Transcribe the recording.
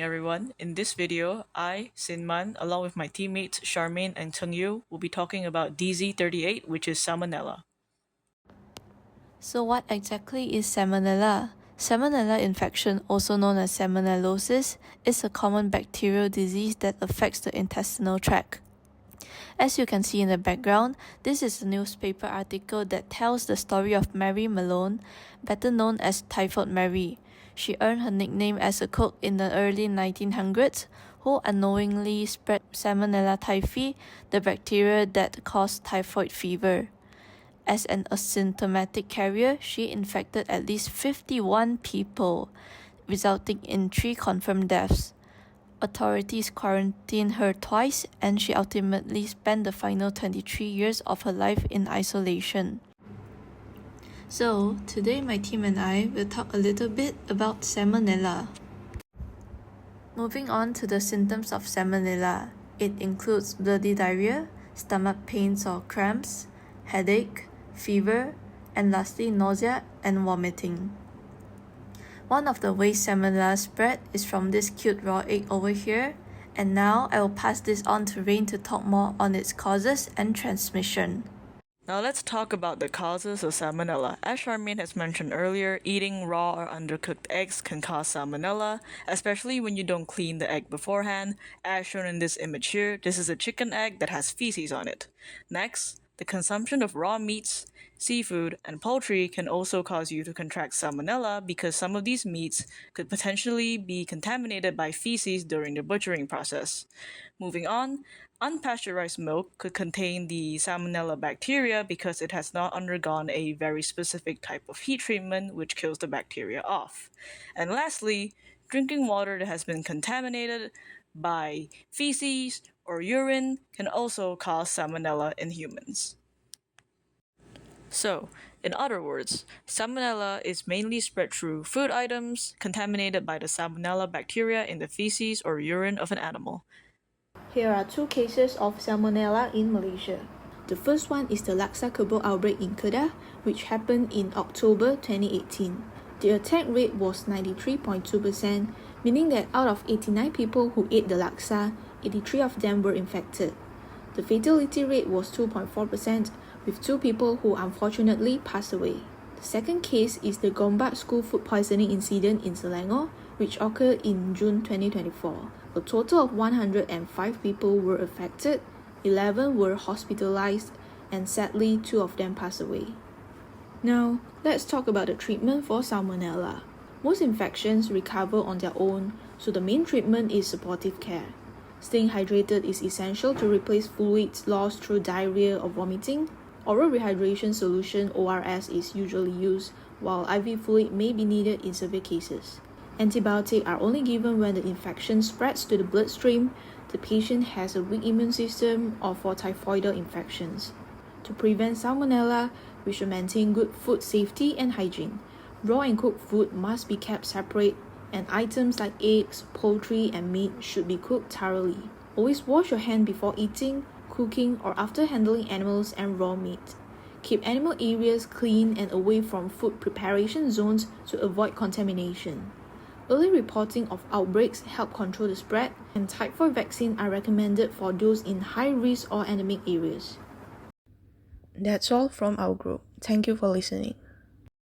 Everyone, in this video, I, Sin Mun, along with my teammates Charmaine and Cheng Yu, will be talking about DZ38, which is Salmonella. So what exactly is Salmonella? Salmonella infection, also known as salmonellosis, is a common bacterial disease that affects the intestinal tract. As you can see in the background, this is a newspaper article that tells the story of Mary Malone, better known as Typhoid Mary. She earned her nickname as a cook in the early 1900s, who unknowingly spread Salmonella typhi, the bacteria that caused typhoid fever. As an asymptomatic carrier, she infected at least 51 people, resulting in 3 confirmed deaths. Authorities quarantined her twice, and she ultimately spent the final 23 years of her life in isolation. So, today my team and I will talk a little bit about Salmonella. Moving on to the symptoms of Salmonella, it includes bloody diarrhea, stomach pains or cramps, headache, fever, and lastly nausea and vomiting. One of the ways Salmonella spread is from this cute raw egg over here, and now I will pass this on to Rain to talk more on its causes and transmission. Now let's talk about the causes of Salmonella. As Charmaine has mentioned earlier, eating raw or undercooked eggs can cause Salmonella, especially when you don't clean the egg beforehand. As shown in this image here, this is a chicken egg that has feces on it. Next, the consumption of raw meats, seafood, and poultry can also cause you to contract Salmonella because some of these meats could potentially be contaminated by feces during the butchering process. Moving on, unpasteurized milk could contain the Salmonella bacteria because it has not undergone a very specific type of heat treatment which kills the bacteria off. And lastly, drinking water that has been contaminated by feces or urine can also cause Salmonella in humans. So, in other words, Salmonella is mainly spread through food items contaminated by the Salmonella bacteria in the feces or urine of an animal. Here are 2 cases of Salmonella in Malaysia. The first one is the Laksa Kebul outbreak in Kedah, which happened in October 2018. The attack rate was 93.2%, meaning that out of 89 people who ate the laksa, 83 of them were infected. The fatality rate was 2.4%, with 2 people who unfortunately passed away. The second case is the Gombak school food poisoning incident in Selangor, which occurred in June 2024. A total of 105 people were affected, 11 were hospitalized, and sadly 2 of them passed away. Now, let's talk about the treatment for Salmonella. Most infections recover on their own, so the main treatment is supportive care. Staying hydrated is essential to replace fluids lost through diarrhea or vomiting. Oral rehydration solution (ORS) is usually used, while IV fluid may be needed in severe cases. Antibiotics are only given when the infection spreads to the bloodstream, the patient has a weak immune system, or for typhoidal infections. To prevent Salmonella, we should maintain good food safety and hygiene. Raw and cooked food must be kept separate, and items like eggs, poultry, and meat should be cooked thoroughly. Always wash your hands before eating, cooking, or after handling animals and raw meat. Keep animal areas clean and away from food preparation zones to avoid contamination. Early reporting of outbreaks help control the spread, and typhoid vaccines are recommended for those in high-risk or endemic areas. That's all from our group. Thank you for listening.